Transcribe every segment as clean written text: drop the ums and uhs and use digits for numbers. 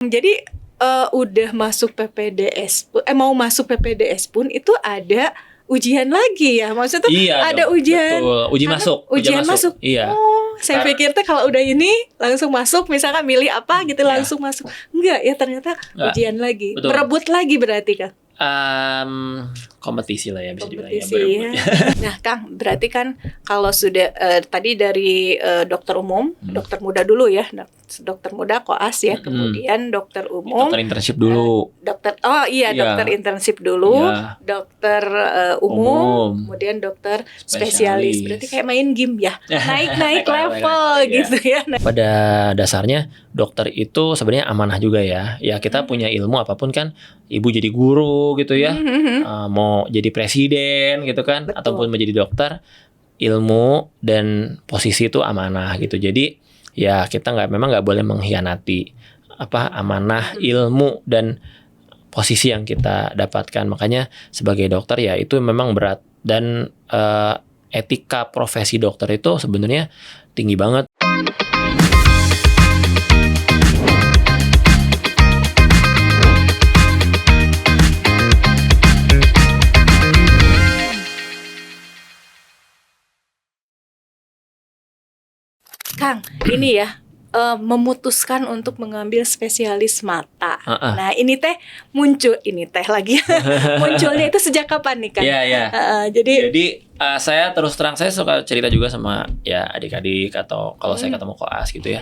Jadi udah masuk PPDS, mau masuk PPDS pun itu ada ujian lagi ya, maksudnya tuh Iya ada dong, ujian, betul. Ujian masuk. Iya. Oh, saya pikir tuh kalau udah ini langsung masuk, misalkan milih apa gitu Iya. langsung masuk. Enggak ya, ternyata Enggak. ujian lagi, Betul. berebut lagi berarti kan. Kompetisi lah ya, bisa dibilang ya, Kompetisi berebut. ya. Nah Kang, berarti kan kalau sudah tadi dari dokter umum, dokter muda dulu ya, dokter muda koas ya, kemudian dokter umum, Dokter internship dulu. dokter Iya. dokter internship dulu, Iya. dokter umum, kemudian dokter spesialis. Berarti kayak main game ya, naik level iya. gitu ya. Pada dasarnya dokter itu sebenarnya amanah juga ya. Ya kita punya ilmu apapun kan, ibu jadi guru gitu ya, mau jadi presiden gitu kan, Betul. ataupun menjadi dokter, ilmu dan posisi itu amanah gitu. Jadi ya kita memang nggak boleh mengkhianati amanah, ilmu dan posisi yang kita dapatkan. Makanya sebagai dokter ya itu memang berat, dan etika profesi dokter itu sebenarnya tinggi banget. Kang, ini ya, memutuskan untuk mengambil spesialis mata. Nah, ini teh lagi. Munculnya itu sejak kapan nih, Kang? Iya. Jadi saya terus terang, saya suka cerita juga sama ya adik-adik atau kalau saya ketemu koas gitu ya.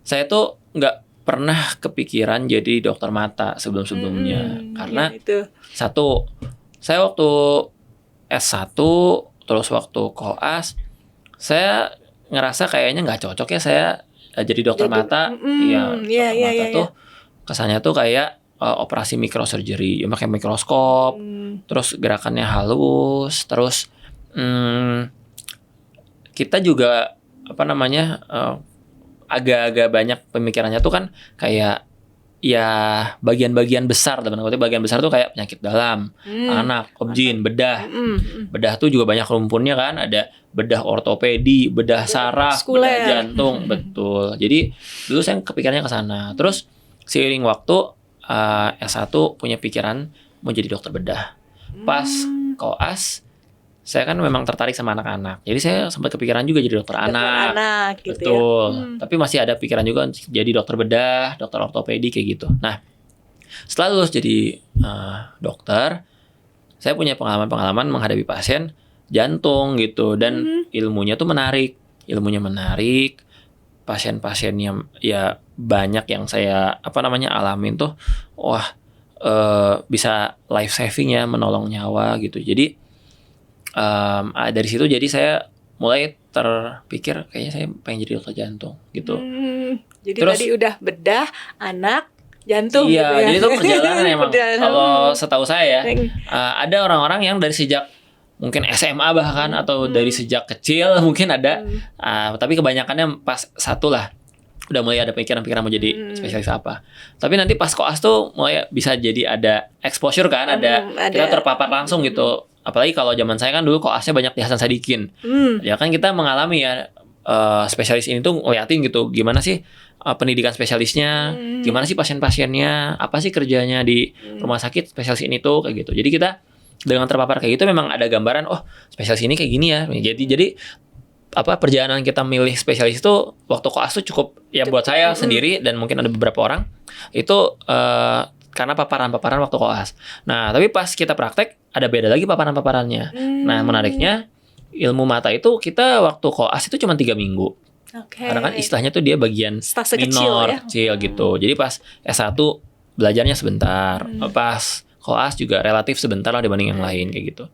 Saya tuh nggak pernah kepikiran jadi dokter mata sebelum-sebelumnya. Karena ya itu. satu, saya waktu S1 terus waktu koas, saya ngerasa kayaknya nggak cocok ya saya jadi dokter mata. Dokter mata tuh kesannya tuh kayak operasi microsurgery, ya pakai mikroskop, terus gerakannya halus, terus kita juga agak-agak banyak pemikirannya tuh kan kayak ya bagian-bagian besar, bagian besar tuh kayak penyakit dalam, anak, objin, bedah. Bedah tuh juga banyak rumpunnya kan, ada bedah ortopedi, bedah saraf, bedah jantung, betul. Jadi dulu saya kepikirannya ke sana. Terus seiring waktu S1 punya pikiran mau jadi dokter bedah. Pas koas saya kan memang tertarik sama anak-anak. Jadi saya sempat kepikiran juga jadi dokter anak gitu. Betul. Tapi masih ada pikiran juga jadi dokter bedah, dokter ortopedi kayak gitu. Nah, setelah lulus jadi dokter, saya punya pengalaman menghadapi pasien jantung gitu, dan ilmunya menarik. Pasien-pasiennya ya banyak yang saya alamin tuh, wah bisa life saving ya, menolong nyawa gitu. Jadi dari situ jadi saya mulai terpikir kayaknya saya pengen jadi dokter jantung gitu. Jadi terus, tadi udah bedah, anak, jantung. Iya, gitu ya. jadi itu perjalanan emang. Kalau setahu saya ada orang-orang yang dari sejak mungkin SMA bahkan atau dari sejak kecil mungkin ada, tapi kebanyakannya pas satu lah udah mulai ada pikiran-pikiran mau jadi spesialis apa. Tapi nanti pas koas tuh mulai bisa jadi ada exposure kan, ada kita terpapar langsung gitu. Apalagi kalau zaman saya kan dulu koasnya banyak di Hasan Sadikin. Ya kan kita mengalami ya spesialis ini tuh ngeliatin gitu gimana sih pendidikan spesialisnya, gimana sih pasien-pasiennya, apa sih kerjanya di rumah sakit spesialis ini tuh kayak gitu. Jadi kita dengan terpapar kayak gitu memang ada gambaran, oh spesialis ini kayak gini ya. Jadi perjalanan kita milih spesialis itu waktu koas tuh cukup ya buat saya sendiri dan mungkin ada beberapa orang itu karena paparan-paparan waktu koas. Nah, tapi pas kita praktek ada beda lagi paparan-paparannya. Nah, menariknya ilmu mata itu kita waktu koas itu cuma 3 minggu. Karena kan istilahnya tuh dia bagian stase minor, kecil gitu. Jadi pas S1 belajarnya sebentar. Pas koas juga relatif sebentar lah dibanding yang lain kayak gitu.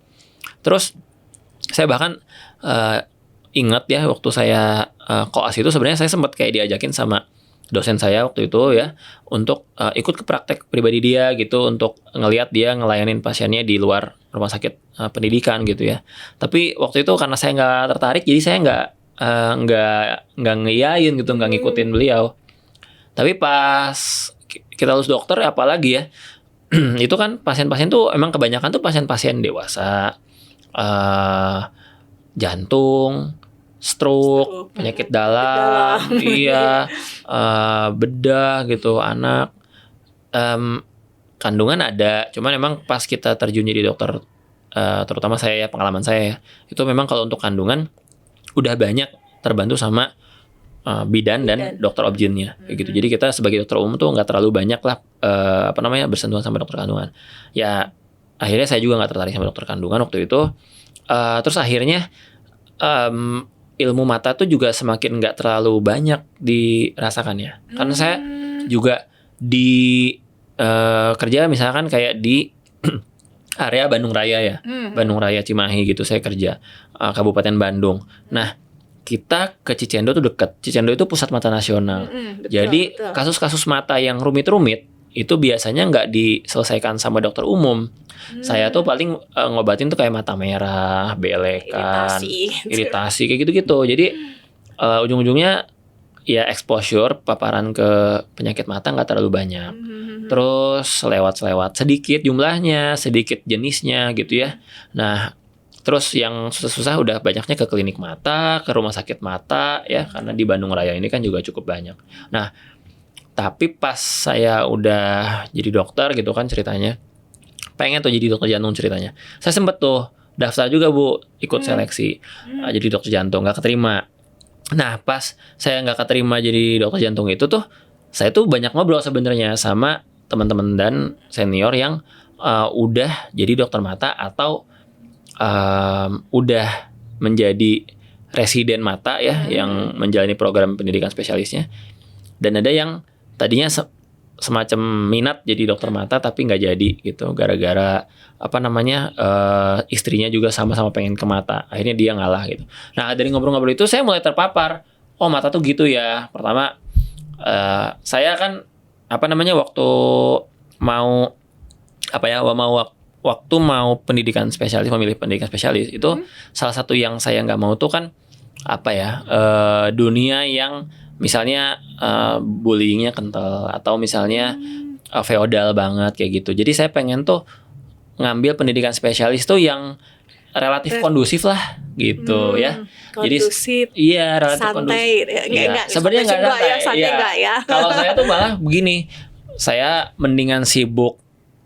Terus saya bahkan ingat ya waktu saya koas itu sebenarnya saya sempat kayak diajakin sama dosen saya waktu itu ya untuk ikut ke praktek pribadi dia gitu, untuk ngelihat dia ngelayanin pasiennya di luar rumah sakit pendidikan gitu ya. Tapi waktu itu karena saya nggak tertarik, jadi saya nggak ngiyain gitu, nggak ngikutin beliau. Tapi pas kita lulus dokter apalagi ya itu kan pasien-pasien tuh emang kebanyakan tuh pasien-pasien dewasa, jantung, stroke, penyakit dalam, iya, bedah gitu, anak. kandungan ada, cuman memang pas kita terjun jadi dokter, terutama saya ya, pengalaman saya ya, itu memang kalau untuk kandungan udah banyak terbantu sama bidan dan dokter obgynnya kayak gitu. Jadi kita sebagai dokter umum tuh nggak terlalu banyak lah bersentuhan sama dokter kandungan. Ya akhirnya saya juga nggak tertarik sama dokter kandungan waktu itu. Terus akhirnya ilmu mata tuh juga semakin nggak terlalu banyak dirasakan ya. Karena saya juga di kerja misalkan kayak di area Bandung Raya ya, Bandung Raya Cimahi gitu saya kerja, Kabupaten Bandung. Nah kita ke Cicendo tuh deket. Cicendo itu pusat mata nasional. Jadi kasus-kasus mata yang rumit-rumit itu biasanya nggak diselesaikan sama dokter umum. Saya tuh paling ngobatin tuh kayak mata merah, belekan, iritasi kayak gitu-gitu. Jadi ujung-ujungnya ya exposure, paparan ke penyakit mata nggak terlalu banyak. Terus selewat-selewat sedikit jumlahnya, sedikit jenisnya gitu ya. Nah terus yang susah-susah udah banyaknya ke klinik mata, ke rumah sakit mata ya, karena di Bandung Raya ini kan juga cukup banyak. Nah, tapi pas saya udah jadi dokter gitu kan ceritanya, pengen tuh jadi dokter jantung ceritanya. Saya sempet tuh daftar juga Bu, ikut seleksi jadi dokter jantung, nggak keterima. Nah, pas saya nggak keterima jadi dokter jantung itu tuh, saya tuh banyak ngobrol sebenarnya sama teman-teman dan senior yang udah jadi dokter mata atau udah menjadi residen mata ya, yang menjalani program pendidikan spesialisnya. Dan ada yang tadinya semacam minat jadi dokter mata tapi nggak jadi gitu, gara-gara istrinya juga sama-sama pengen ke mata, akhirnya dia ngalah gitu. Nah dari ngobrol-ngobrol itu saya mulai terpapar, oh mata tuh gitu ya. Pertama saya kan waktu mau pendidikan spesialis, memilih pendidikan spesialis itu salah satu yang saya nggak mau tuh kan dunia yang misalnya bullyingnya kental atau misalnya feodal banget kayak gitu. Jadi saya pengen tuh ngambil pendidikan spesialis tuh yang relatif kondusif lah gitu ya. Kondusif. Jadi iya relatif santai. Kondusif. Sebenarnya nggak santai ya. Kalau saya tuh malah begini, saya mendingan sibuk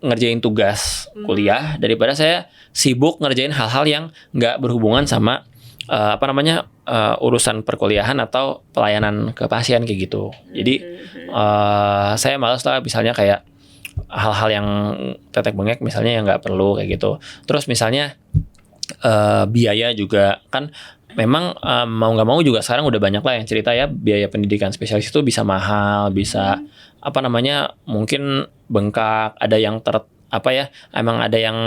ngerjain tugas kuliah daripada saya sibuk ngerjain hal-hal yang nggak berhubungan sama urusan perkuliahan atau pelayanan ke pasien kayak gitu. Jadi saya malas lah misalnya kayak hal-hal yang tetek bengek misalnya yang nggak perlu kayak gitu. Terus misalnya biaya juga kan memang mau nggak mau juga sekarang udah banyak lah yang cerita ya, biaya pendidikan spesialis itu bisa mahal, bisa mungkin bengkak, ada yang emang ada yang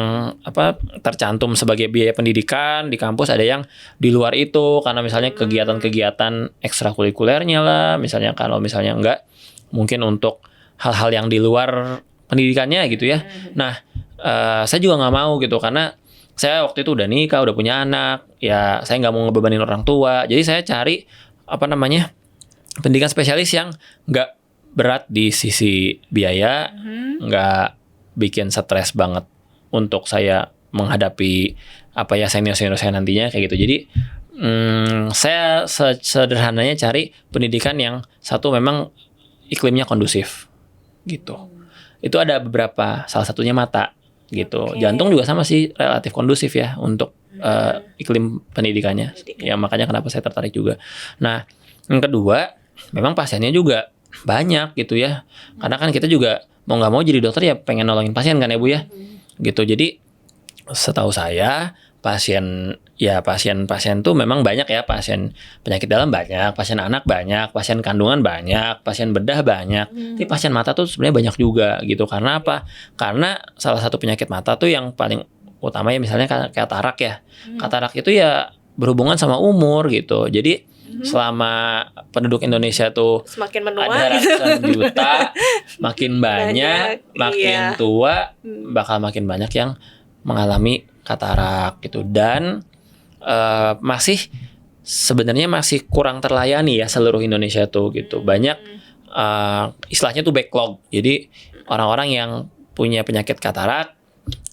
tercantum sebagai biaya pendidikan di kampus, ada yang di luar itu karena misalnya kegiatan-kegiatan ekstrakurikulernya lah, misalnya kalau misalnya enggak mungkin untuk hal-hal yang di luar pendidikannya gitu ya. Nah saya juga nggak mau gitu karena saya waktu itu udah nikah, udah punya anak, ya saya nggak mau ngebebanin orang tua, jadi saya cari pendidikan spesialis yang nggak berat di sisi biaya, nggak bikin stres banget untuk saya menghadapi senior-senior saya nantinya kayak gitu. Jadi saya sederhananya cari pendidikan yang satu memang iklimnya kondusif gitu. Itu ada beberapa, salah satunya mata gitu. Jantung juga sama sih, relatif kondusif ya untuk iklim pendidikannya. Ya makanya kenapa saya tertarik juga. Nah yang kedua memang pasiennya juga banyak gitu ya, karena kan kita juga mau nggak mau jadi dokter ya pengen nolongin pasien kan ya Bu ya gitu. Jadi setahu saya pasien tuh memang banyak ya, pasien penyakit dalam banyak, pasien anak banyak, pasien kandungan banyak, pasien bedah banyak, tapi pasien mata tuh sebenarnya banyak juga gitu. Karena apa? Karena salah satu penyakit mata tuh yang paling utama ya misalnya katarak ya, katarak itu ya berhubungan sama umur gitu. Jadi selama penduduk Indonesia tuh semakin menua ada ratusan juta, makin banyak makin tua, bakal makin banyak yang mengalami katarak gitu. Dan sebenarnya masih kurang terlayani ya seluruh Indonesia tuh gitu. Banyak istilahnya tuh backlog. Jadi orang-orang yang punya penyakit katarak,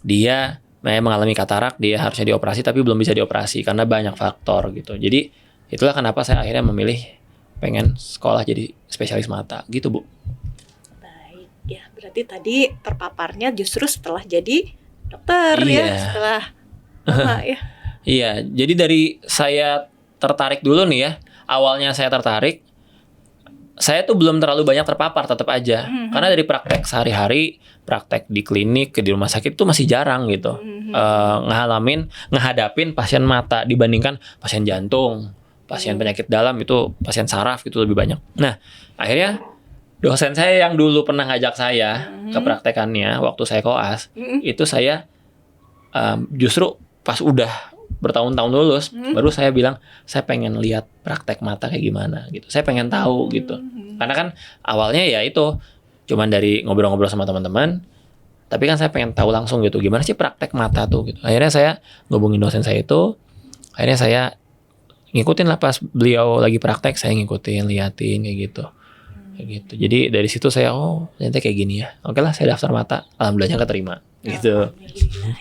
dia mengalami katarak, dia harusnya dioperasi tapi belum bisa dioperasi karena banyak faktor gitu. Jadi itulah kenapa saya akhirnya memilih pengen sekolah jadi spesialis mata gitu Bu. Baik ya. berarti tadi terpaparnya justru setelah jadi dokter Iya. ya, setelah lama ya. Iya, jadi dari saya tertarik dulu nih ya. Awalnya saya tertarik, saya tuh belum terlalu banyak terpapar tetap aja. Karena dari praktek sehari-hari, praktek di klinik, di rumah sakit tuh masih jarang gitu. Ngehadapin pasien mata dibandingkan pasien jantung, pasien penyakit dalam itu, pasien saraf itu lebih banyak. Nah, akhirnya dosen saya yang dulu pernah ngajak saya ke praktekannya waktu saya koas, itu saya justru pas udah bertahun-tahun lulus, baru saya bilang saya pengen lihat praktek mata kayak gimana gitu. Saya pengen tahu gitu. Karena kan awalnya ya itu cuman dari ngobrol-ngobrol sama teman-teman, tapi kan saya pengen tahu langsung gitu gimana sih praktek mata tuh gitu. Akhirnya saya ngubungin dosen saya itu, akhirnya saya ngikutin lah pas beliau lagi praktek, saya ngikutin, liatin kayak gitu. Kayak gitu. Jadi dari situ saya ternyata kayak gini ya. Oke lah, saya daftar mata, alhamdulillahnya keterima gitu.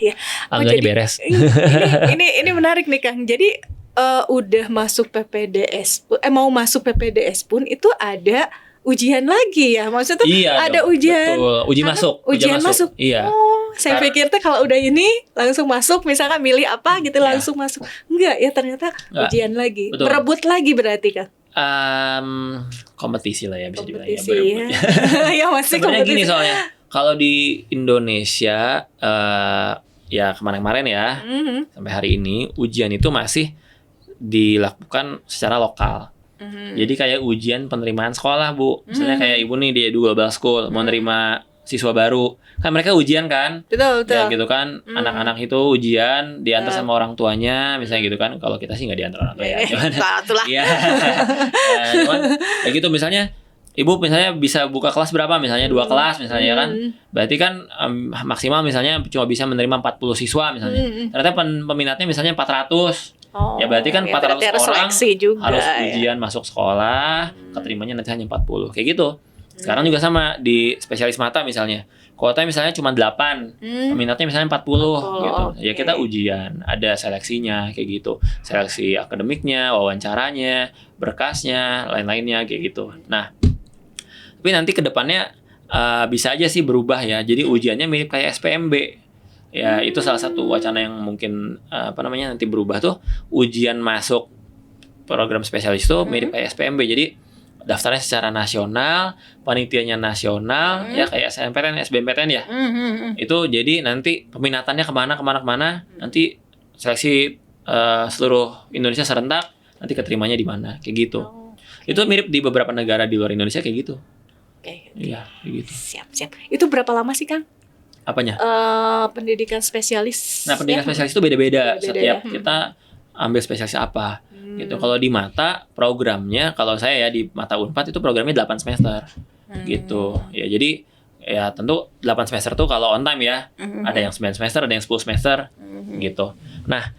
Ya. Alhamdulillahnya beres. Ini menarik nih Kang. Jadi udah masuk PPDS, mau masuk PPDS pun itu ada ujian lagi ya, maksudnya ada dong, ujian, betul. Ujian masuk. Iya. Saya pikir tuh kalau udah ini langsung masuk, misalkan milih apa gitu langsung masuk. Enggak ya, ternyata ujian lagi, betul. berebut lagi berarti Kang. Kompetisi lah ya, bisa dibilang ya, Kompetisi berebut ya. Ya masih sebenarnya kompetisi. gini soalnya, kalau di Indonesia ya kemarin-kemarin ya sampai hari ini ujian itu masih dilakukan secara lokal. Jadi kayak ujian penerimaan sekolah, Bu. Misalnya kayak Ibu nih di Global School mau nerima siswa baru, kan mereka ujian kan? Betul. Ya gitu kan, anak-anak itu ujian diantar sama orang tuanya, misalnya gitu kan. Kalau kita sih nggak diantar orang tua ya. Iya. Cuman kayak gitu misalnya Ibu misalnya bisa buka kelas berapa, misalnya 2 kelas misalnya kan. Berarti kan maksimal misalnya cuma bisa menerima 40 siswa misalnya. Ternyata peminatnya misalnya 400. Ya berarti kan 400 orang juga, harus ujian masuk sekolah, keterimanya nanti hanya 40. Kayak gitu. Sekarang juga sama di spesialis mata misalnya. Kuotanya misalnya cuma 8, peminatnya misalnya 40 gitu. Ya kita ujian, ada seleksinya kayak gitu. Seleksi akademiknya, wawancaranya, berkasnya, lain-lainnya kayak gitu. Nah, tapi nanti ke depannya bisa aja sih berubah ya. Jadi ujiannya mirip kayak SPMB. Ya, itu salah satu wacana yang mungkin nanti berubah tuh, ujian masuk program spesialis itu mirip kayak SPMB. Jadi daftarnya secara nasional, panitianya nasional, ya kayak SNMPTN, SBMPTN ya. Itu jadi nanti peminatannya kemana, nanti seleksi seluruh Indonesia serentak, nanti keterimanya di mana, kayak gitu. Itu mirip di beberapa negara di luar Indonesia kayak gitu. Iya, kayak gitu. Siap. Itu berapa lama sih Kang? Apanya? Pendidikan spesialis. Nah, pendidikan spesialis itu beda-beda. Setiap kita ambil spesialis apa. Gitu. Kalau di mata programnya, kalau saya ya di mata Unpad itu programnya 8 semester. Gitu. Ya, jadi ya tentu 8 semester tuh kalau on time ya. Ada yang 9 semester, ada yang 10 semester. Gitu. Nah,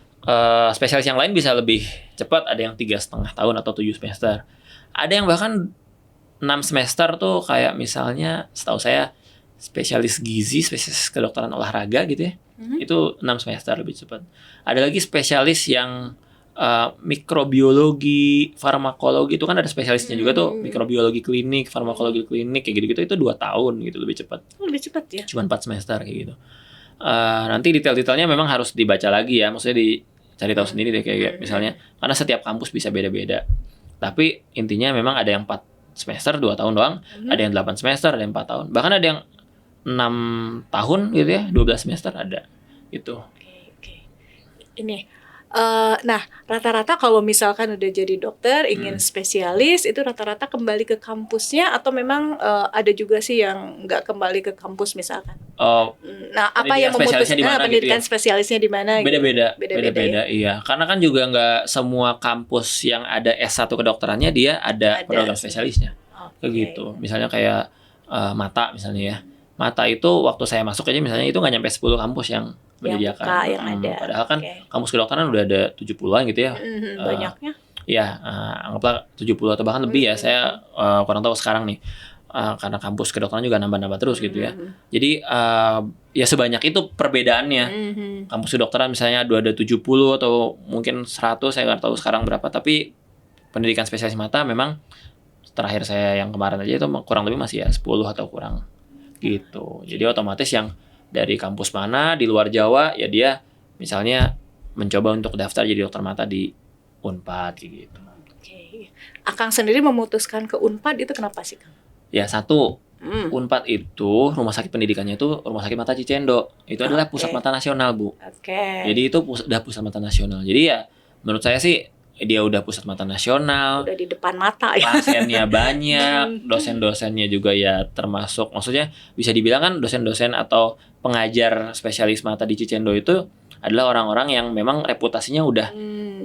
spesialis yang lain bisa lebih cepat, ada yang 3,5 tahun atau 7 semester. Ada yang bahkan 6 semester tuh, kayak misalnya setahu saya spesialis gizi, spesialis kedokteran olahraga gitu ya. Itu 6 semester lebih cepat. Ada lagi spesialis yang mikrobiologi, farmakologi, itu kan ada spesialisnya juga tuh, mikrobiologi klinik, farmakologi klinik kayak gitu-gitu, itu 2 tahun gitu, lebih cepat. Lebih cepat ya. Cuma 4 semester kayak gitu. Nanti detail-detailnya memang harus dibaca lagi ya, maksudnya dicari tahu sendiri deh kayak misalnya, karena setiap kampus bisa beda-beda. Tapi intinya memang ada yang 4 semester 2 tahun doang, ada yang 8 semester, ada yang 4 tahun. Bahkan ada yang 6 tahun gitu ya, 12 semester ada gitu. Oke. Ini nah, rata-rata kalau misalkan udah jadi dokter, ingin spesialis, itu rata-rata kembali ke kampusnya atau memang ada juga sih yang nggak kembali ke kampus misalkan? Nah, apa yang memutuskan pendidikan gitu ya? Spesialisnya di mana? Beda-beda, iya. Karena kan juga nggak semua kampus yang ada S1 kedokterannya dia ada program spesialisnya. Kayak gitu. Misalnya kayak mata misalnya ya. Mata itu waktu saya masuk aja misalnya itu nggak nyampe 10 kampus yang menyediakan. Yang ada. Padahal kan kampus kedokteran udah ada 70-an gitu ya. Banyaknya. Ya, anggaplah 70 atau bahkan lebih ya. Saya kurang tahu sekarang nih. Karena kampus kedokteran juga nambah-nambah terus gitu ya. Jadi ya sebanyak itu perbedaannya. Kampus kedokteran misalnya ada 70 atau mungkin 100, saya nggak tahu sekarang berapa. Tapi pendidikan spesialis mata memang terakhir saya yang kemarin aja itu kurang lebih masih ya 10 atau kurang. gitu. Jadi otomatis yang dari kampus mana di luar Jawa ya dia misalnya mencoba untuk daftar jadi dokter mata di Unpad gitu. Oke. Akang sendiri memutuskan ke Unpad itu kenapa sih, Kang? Ya satu, Unpad itu rumah sakit pendidikannya itu Rumah Sakit Mata Cicendo. Itu adalah pusat mata nasional, Bu. Oke. Jadi itu udah pusat mata nasional. Jadi ya menurut saya sih dia udah pusat mata nasional. Udah di depan mata ya. Pasiennya banyak, dosen-dosennya juga ya termasuk. Maksudnya bisa dibilang kan dosen-dosen atau pengajar spesialis mata di Cicendo itu adalah orang-orang yang memang reputasinya udah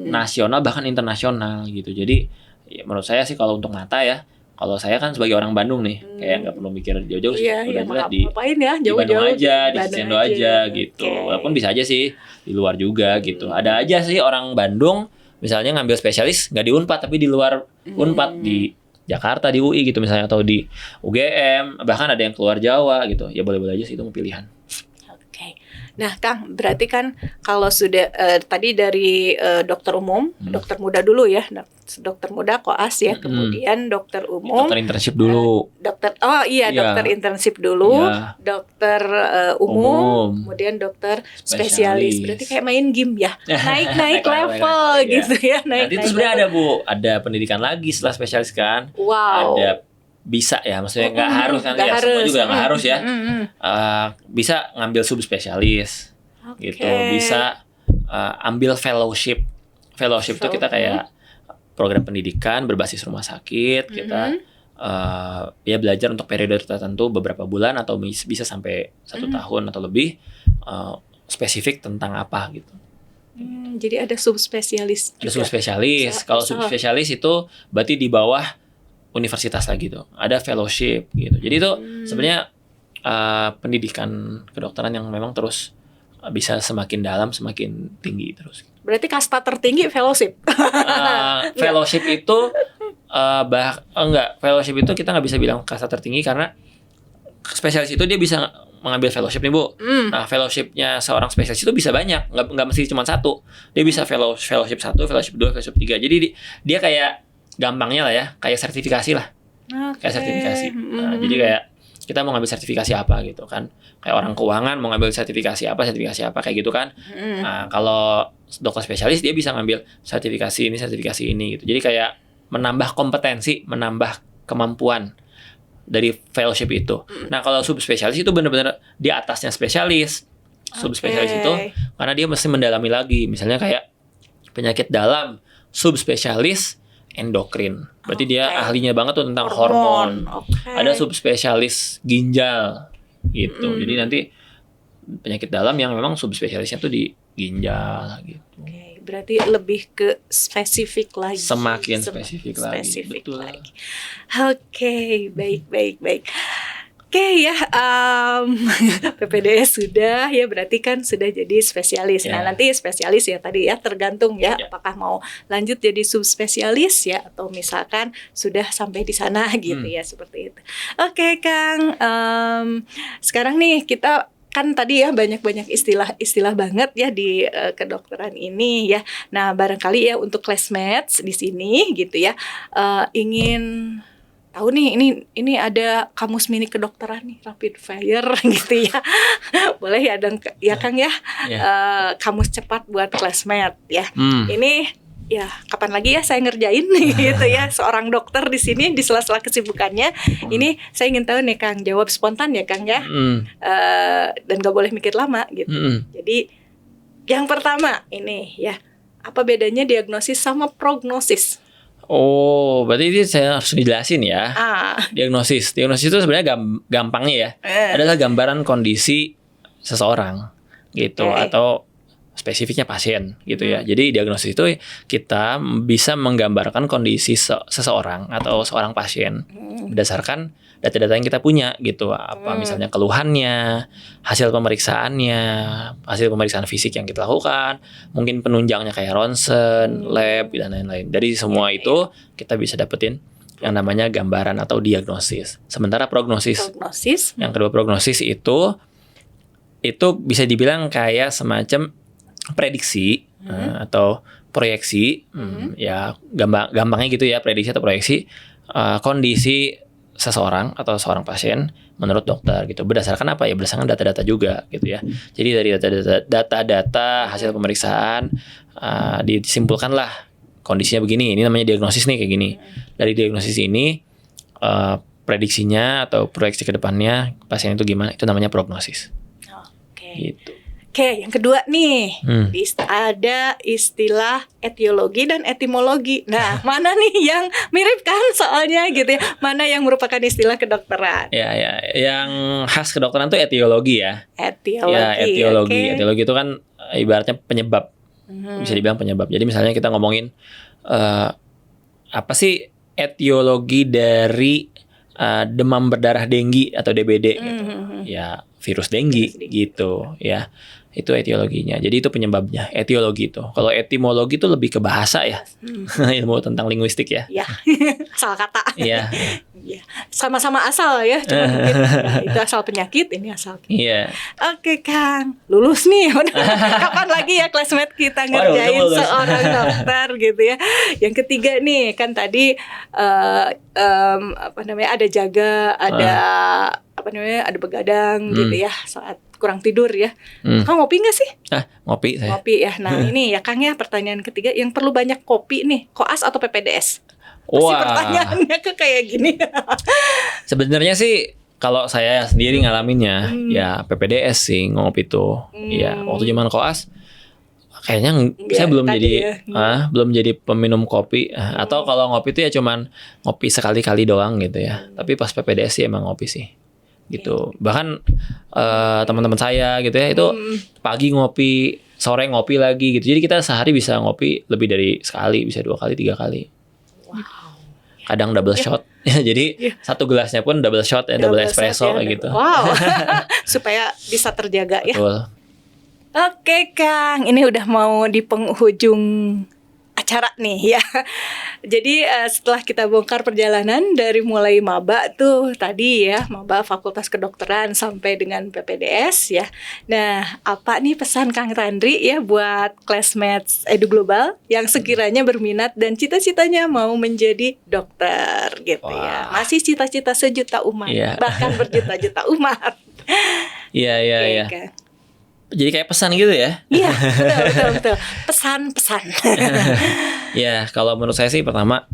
nasional bahkan internasional gitu. Jadi ya menurut saya sih kalau untuk mata ya, kalau saya kan sebagai orang Bandung nih, kayak nggak perlu mikir jauh-jauh sih, Iya, udah iya, jelas di ngapain ya Bandung jauh-jauh aja, di Bandung Cicendo aja gitu. Oke. Walaupun bisa aja sih di luar juga gitu. Ada aja sih orang Bandung misalnya ngambil spesialis nggak di Unpad tapi di luar Unpad di Jakarta di UI gitu misalnya atau di UGM, bahkan ada yang keluar Jawa gitu. Ya boleh-boleh aja sih itu mau pilihan. Oke. Nah, Kang, berarti kan kalau sudah tadi dari dokter umum, dokter muda dulu ya, dokter muda koas ya, kemudian dokter umum, Dokter internship dulu. dokter Iya. dokter internship dulu, Iya. dokter umum, kemudian dokter spesialis. Berarti kayak main game ya, naik level Iya. gitu ya, Nanti itu sebenarnya ada Bu, ada pendidikan lagi setelah spesialis kan. Wow. Ada bisa ya, maksudnya nggak harus kan Nggak ya, semua juga nggak harus ya. Bisa ngambil subspesialis gitu, bisa ambil fellowship. Fellowship itu kita kayak program pendidikan berbasis rumah sakit, kita ya belajar untuk periode tertentu beberapa bulan atau bisa sampai 1 tahun atau lebih, spesifik tentang apa gitu. Jadi ada subspesialis juga. Ada subspesialis. Kalau subspesialis itu berarti di bawah universitas lagi tuh. Ada fellowship gitu. Jadi itu sebenarnya pendidikan kedokteran yang memang terus bisa semakin dalam, semakin tinggi terus. Berarti kasta tertinggi fellowship. Fellowship itu fellowship itu kita nggak bisa bilang kasta tertinggi karena spesialis itu dia bisa mengambil fellowship nih Bu. Nah fellowshipnya seorang spesialis itu bisa banyak, nggak mesti cuma satu. Dia bisa fellowship 1, fellowship 2, fellowship 3. Jadi dia kayak gampangnya lah ya, kayak sertifikasi lah. Kayak sertifikasi. Nah, jadi kayak kita mau ngambil sertifikasi apa gitu kan. Kayak orang keuangan mau ngambil sertifikasi apa kayak gitu kan. Nah, kalau dokter spesialis dia bisa ngambil sertifikasi ini gitu. Jadi kayak menambah kompetensi, menambah kemampuan dari fellowship itu. Nah, kalau subspesialis itu benar-benar di atasnya spesialis. Subspesialis itu karena dia mesti mendalami lagi. Misalnya kayak penyakit dalam, subspesialis endokrin. Berarti dia ahlinya banget tuh tentang hormon. Ada subspesialis ginjal gitu. Jadi nanti penyakit dalam yang memang subspesialisnya tuh di ginjal gitu. Berarti lebih ke spesifik lagi. Semakin spesifik lagi. Betul. Oke, baik. Oke ya, PPDS sudah ya, berarti kan sudah jadi spesialis. Nah nanti spesialis ya tadi ya tergantung ya apakah mau lanjut jadi subspesialis ya atau misalkan sudah sampai di sana gitu ya, seperti itu. Oke Kang, sekarang nih kita kan tadi ya banyak istilah banget ya di kedokteran ini ya. Nah barangkali ya untuk classmates di sini gitu ya ingin tahu nih ini ada kamus mini kedokteran nih rapid fire gitu ya. Boleh ya dan ya Kang ya. Kamus cepat buat classmate ya. Ini ya kapan lagi ya saya ngerjain gitu ya seorang dokter di sini di sela-sela kesibukannya. Ini saya ingin tahu nih Kang, jawab spontan ya Kang ya. Dan gak boleh mikir lama gitu. Jadi yang pertama ini ya, apa bedanya diagnosis sama prognosis? Oh, berarti ini saya harus dijelasin ya. Diagnosis itu sebenarnya gampangnya ya. Adalah gambaran kondisi seseorang gitu atau spesifiknya pasien gitu ya. Jadi diagnosis itu kita bisa menggambarkan kondisi seseorang atau seorang pasien berdasarkan data-data yang kita punya gitu. Apa misalnya keluhannya, hasil pemeriksaannya, hasil pemeriksaan fisik yang kita lakukan, mungkin penunjangnya kayak ronsen, lab dan lain-lain. Dari semua itu kita bisa dapetin yang namanya gambaran atau diagnosis. Sementara prognosis. Yang kedua prognosis itu bisa dibilang kayak semacam prediksi atau proyeksi. Ya gampangnya gitu ya, prediksi atau proyeksi kondisi seseorang atau seorang pasien menurut dokter gitu. Berdasarkan apa ya? Berdasarkan data-data juga gitu ya. Jadi dari data-data hasil pemeriksaan disimpulkanlah kondisinya begini. Ini namanya diagnosis nih kayak gini. Dari diagnosis ini prediksinya atau proyeksi ke depannya pasien itu gimana? Itu namanya prognosis. Oke. Gitu. Oke, yang kedua nih, ada istilah etiologi dan etimologi. Nah, mana nih yang mirip kan soalnya gitu ya? Mana yang merupakan istilah kedokteran? Ya, yang khas kedokteran itu etiologi ya. Etiologi. Ya, etiologi. Okay. Etiologi itu kan ibaratnya penyebab. Bisa dibilang penyebab. Jadi misalnya kita ngomongin apa sih etiologi dari demam berdarah denggi atau DBD gitu. Ya, virus denggi gitu ya. Itu etiologinya. Jadi itu penyebabnya, etiologi itu. Kalau etimologi itu lebih ke bahasa ya. Ilmu tentang linguistik ya. Ya, asal kata. Iya. Ya, sama-sama asal ya, cuma mungkin itu asal penyakit, ini asal. Iya. Oke, Kang. Lulus nih. Kapan lagi ya classmate kita ngerjain seorang dokter gitu ya. Yang ketiga nih, kan tadi ada jaga, ada ada begadang gitu ya saat kurang tidur ya. Kang ngopi nggak sih? Ngopi saya. Ngopi ya. Nah ini ya Kang ya, pertanyaan ketiga yang perlu banyak kopi nih, koas atau PPDS? Pasti pertanyaannya kayak gini. Sebenarnya sih kalau saya sendiri ngalaminnya ya PPDS sih ngopi tuh. Ya waktu zaman koas kayaknya saya belum jadi peminum kopi atau kalau ngopi tuh ya cuman ngopi sekali-kali doang gitu ya. Tapi pas PPDS sih emang ngopi sih. Gitu. Bahkan teman-teman saya gitu ya itu pagi ngopi, sore ngopi lagi gitu. Jadi kita sehari bisa ngopi lebih dari sekali, bisa 2 kali, 3 kali. Wow. Kadang double shot. Ya, jadi satu gelasnya pun double shot ya, double espresso kayak gitu. Wow. Supaya bisa terjaga ya. Betul. Oke, Kang. Ini udah mau di penghujung acara nih ya. Jadi setelah kita bongkar perjalanan dari mulai maba tuh tadi ya, maba Fakultas Kedokteran sampai dengan PPDS ya. Nah, apa nih pesan Kang Randri ya buat classmates Edu Global yang sekiranya berminat dan cita-citanya mau menjadi dokter gitu ya. Masih cita-cita sejuta umat, bahkan berjuta-juta umat. Iya. Jadi kayak pesan gitu ya? Iya, betul. Pesan-pesan. Ya, kalau menurut saya sih pertama,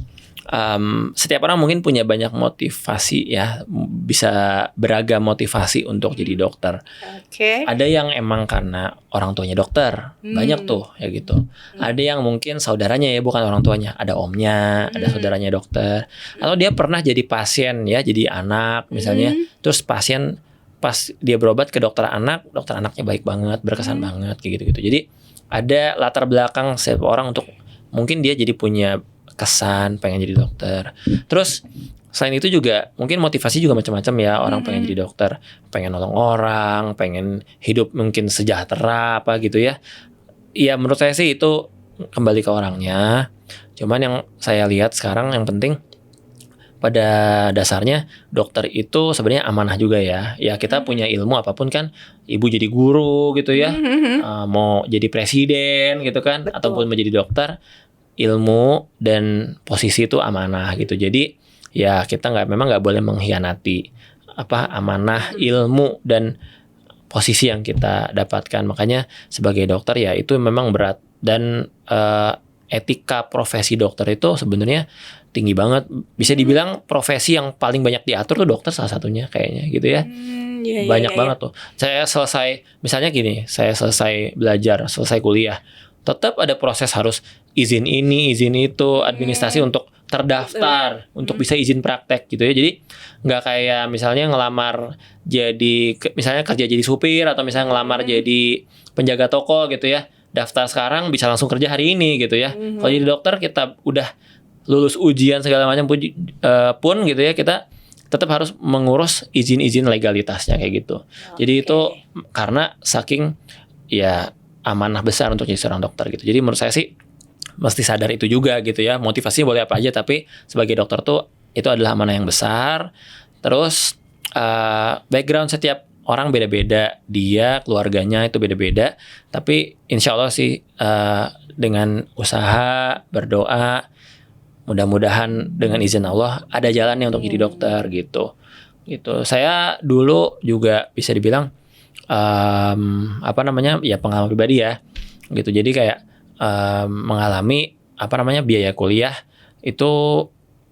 setiap orang mungkin punya banyak motivasi ya, bisa beragam motivasi untuk jadi dokter. Oke. Ada yang emang karena orang tuanya dokter, banyak tuh ya gitu. Ada yang mungkin saudaranya ya, bukan orang tuanya, ada omnya, ada saudaranya dokter, atau dia pernah jadi pasien ya, jadi anak misalnya, terus pasien pas dia berobat ke dokter anaknya baik banget, berkesan banget kayak gitu-gitu. Jadi ada latar belakang setiap orang untuk mungkin dia jadi punya kesan pengen jadi dokter. Terus selain itu juga mungkin motivasi juga macam-macam ya, orang pengen jadi dokter, pengen nolong orang, pengen hidup mungkin sejahtera apa gitu ya. Ya menurut saya sih itu kembali ke orangnya. Cuman yang saya lihat sekarang yang penting pada dasarnya dokter itu sebenarnya amanah juga ya. Ya kita punya ilmu apapun kan, ibu jadi guru gitu ya, mau jadi presiden gitu kan, ataupun menjadi dokter, ilmu dan posisi itu amanah gitu. Jadi ya kita memang nggak boleh mengkhianati amanah ilmu dan posisi yang kita dapatkan. Makanya sebagai dokter ya itu memang berat dan etika profesi dokter itu sebenarnya tinggi banget. Bisa dibilang profesi yang paling banyak diatur tuh dokter salah satunya kayaknya gitu ya. Banyak banget tuh. Saya selesai belajar, selesai kuliah, tetap ada proses harus izin ini, izin itu, administrasi untuk terdaftar, untuk bisa izin praktek gitu ya. Jadi nggak kayak misalnya ngelamar misalnya kerja jadi supir atau misalnya ngelamar jadi penjaga toko gitu ya. Daftar sekarang bisa langsung kerja hari ini gitu ya. Kalau jadi dokter kita udah lulus ujian segala macam pun gitu ya, kita tetap harus mengurus izin-izin legalitasnya kayak gitu. Jadi itu karena saking ya amanah besar untuk jadi seorang dokter gitu. Jadi menurut saya sih mesti sadar itu juga gitu ya. Motivasinya boleh apa aja, tapi sebagai dokter tuh itu adalah amanah yang besar. Terus background setiap orang beda-beda, dia keluarganya itu beda-beda. Tapi insya Allah sih dengan usaha, berdoa, mudah-mudahan dengan izin Allah ada jalannya untuk jadi dokter gitu. Saya dulu juga bisa dibilang ya pengalaman pribadi ya gitu. Jadi kayak mengalami biaya kuliah itu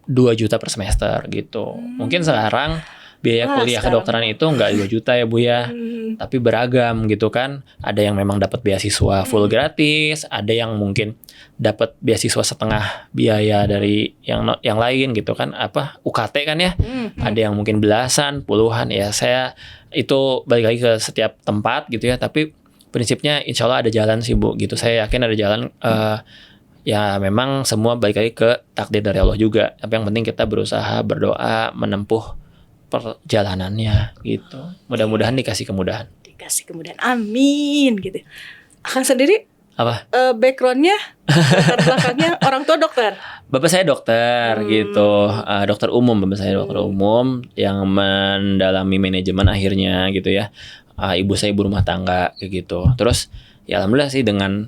2 juta per semester gitu. Mungkin sekarang biaya kuliah kedokteran itu nggak 2 juta ya Bu ya, tapi beragam gitu kan. Ada yang memang dapat beasiswa full gratis, ada yang mungkin dapat beasiswa setengah biaya dari yang lain gitu kan, UKT kan ya. Ada yang mungkin belasan, puluhan ya. Saya itu balik lagi ke setiap tempat gitu ya, tapi prinsipnya insya Allah ada jalan sih Bu gitu. Saya yakin ada jalan. Ya memang semua balik lagi ke takdir dari Allah juga. Tapi yang penting kita berusaha, berdoa, menempuh perjalanannya gitu. Mudah-mudahan dikasih kemudahan. Amin gitu. Akang sendiri apa? Backgroundnya, latar belakangnya orang tua dokter. Bapak saya dokter gitu, dokter umum. Bapak saya dokter umum yang mendalami manajemen akhirnya gitu ya. Ibu saya ibu rumah tangga kayak gitu. Terus ya alhamdulillah sih dengan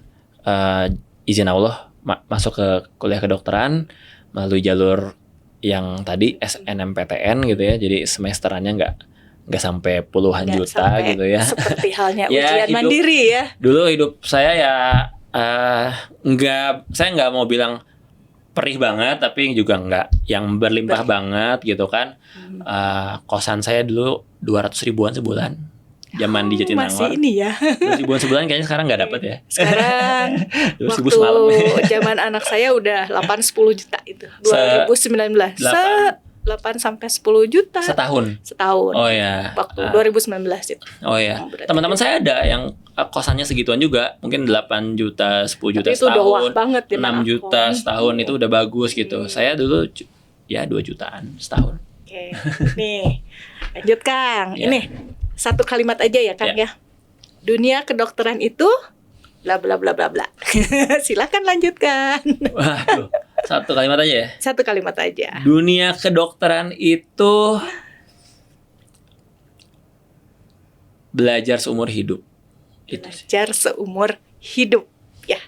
izin Allah masuk ke kuliah kedokteran melalui jalur yang tadi SNMPTN gitu ya. Jadi semesterannya nggak sampai puluhan juta gitu ya. Seperti halnya ujian mandiri ya. Dulu hidup saya ya saya nggak mau bilang perih banget, tapi juga nggak yang berlimpah banget gitu kan. Kosan saya dulu 200 ribuan sebulan. Zaman di Jatinangor. Masih ini ya. 200 ribuan sebulan kayaknya sekarang nggak dapat ya. Sekarang 200 ribu semalam. Zaman anak saya udah 8-10 juta itu. 2019. 8 sampai 10 juta. Setahun. Oh ya. Waktu 2019 itu. Oh ya. Teman-teman saya ada yang kosannya segituan juga. Mungkin 8 juta, 10 juta tapi setahun. Itu udah wah banget 6 juta setahun itu udah bagus gitu. Saya dulu ya 2 jutaan setahun. Oke. Nih. Lanjut Kang. Ini satu kalimat aja ya Kang ya. Dunia kedokteran itu bla bla bla bla bla. Silakan lanjutkan. Waduh, satu kalimat aja ya. Satu kalimat aja. Dunia kedokteran itu belajar seumur hidup. Belajar seumur hidup ya.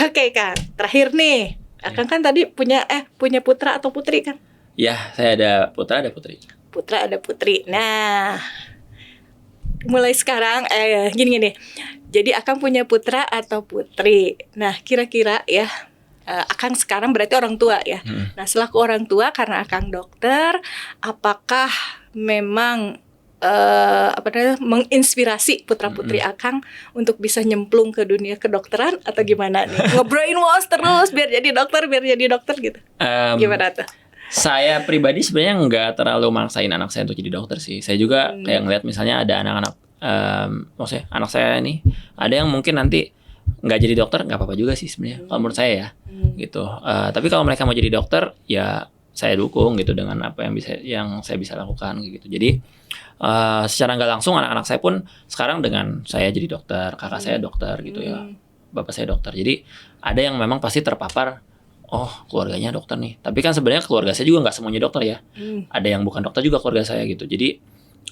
Oke Kang, terakhir nih. Akang kan tadi punya putra atau putri kan? Ya, saya ada putra ada putri. Putra ada putri. Nah, mulai sekarang gini. Jadi Akang punya putra atau putri. Nah, kira-kira ya Akang sekarang berarti orang tua ya. Nah, selaku orang tua karena Akang dokter, apakah memang menginspirasi putra-putri Akang untuk bisa nyemplung ke dunia kedokteran atau gimana nih? Nge-brainwash terus biar jadi dokter gitu. Gimana tuh? Saya pribadi sebenarnya nggak terlalu maksain anak saya untuk jadi dokter sih. Saya juga kayak ngeliat misalnya ada anak-anak, maksudnya anak saya nih, ada yang mungkin nanti nggak jadi dokter, nggak apa-apa juga sih sebenarnya. Kalau menurut saya ya, gitu. Tapi kalau mereka mau jadi dokter, ya saya dukung gitu dengan apa yang saya bisa lakukan gitu. Jadi secara nggak langsung anak-anak saya pun sekarang dengan saya jadi dokter, kakak saya dokter gitu ya, bapak saya dokter. Jadi ada yang memang pasti terpapar. Oh, keluarganya dokter nih. Tapi kan sebenarnya keluarga saya juga nggak semuanya dokter ya. Ada yang bukan dokter juga keluarga saya gitu. Jadi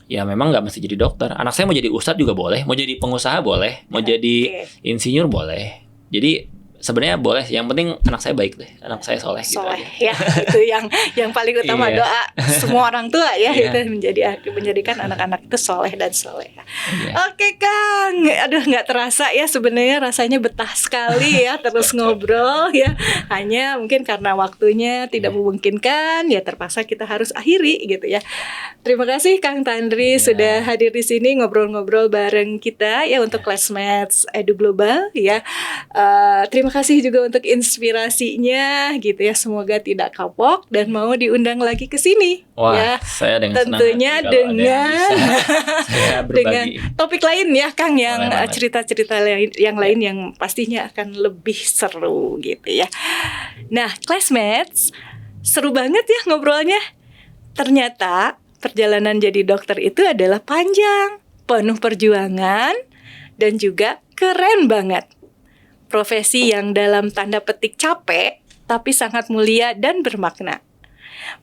ya memang nggak mesti jadi dokter. Anak saya mau jadi ustadz juga boleh, mau jadi pengusaha boleh, mau jadi insinyur boleh. Jadi sebenarnya boleh. Yang penting anak saya baik deh, anak saya soleh. Soleh gitu ya, itu yang paling utama. Doa semua orang tua ya itu menjadikan anak-anak itu soleh dan soleh. Oke Kang, aduh nggak terasa ya sebenarnya rasanya betah sekali ya terus ngobrol ya. Hanya mungkin karena waktunya tidak memungkinkan ya terpaksa kita harus akhiri gitu ya. Terima kasih Kang Tandri sudah hadir di sini ngobrol-ngobrol bareng kita ya untuk Classmates Edu Global ya. Terima kasih juga untuk inspirasinya gitu ya. Semoga tidak kapok dan mau diundang lagi ke sini. Wah, ya. Saya dengan tentunya dengan dengan topik lain ya Kang yang cerita-cerita yang lain yang pastinya akan lebih seru gitu ya. Nah, Classmates, seru banget ya ngobrolnya. Ternyata perjalanan jadi dokter itu adalah panjang, penuh perjuangan dan juga keren banget. Profesi yang dalam tanda petik capek, tapi sangat mulia dan bermakna.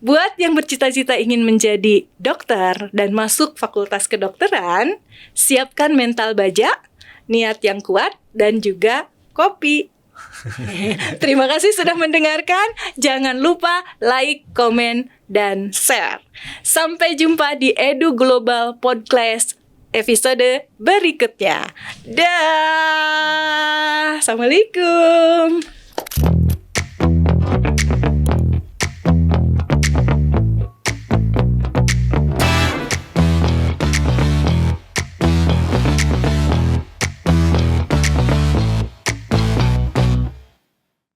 Buat yang bercita-cita ingin menjadi dokter dan masuk fakultas kedokteran, siapkan mental baja, niat yang kuat, dan juga kopi. Terima kasih sudah mendengarkan. Jangan lupa like, komen, dan share. Sampai jumpa di Edu Global Podcast episode berikutnya. Dah. Assalamualaikum.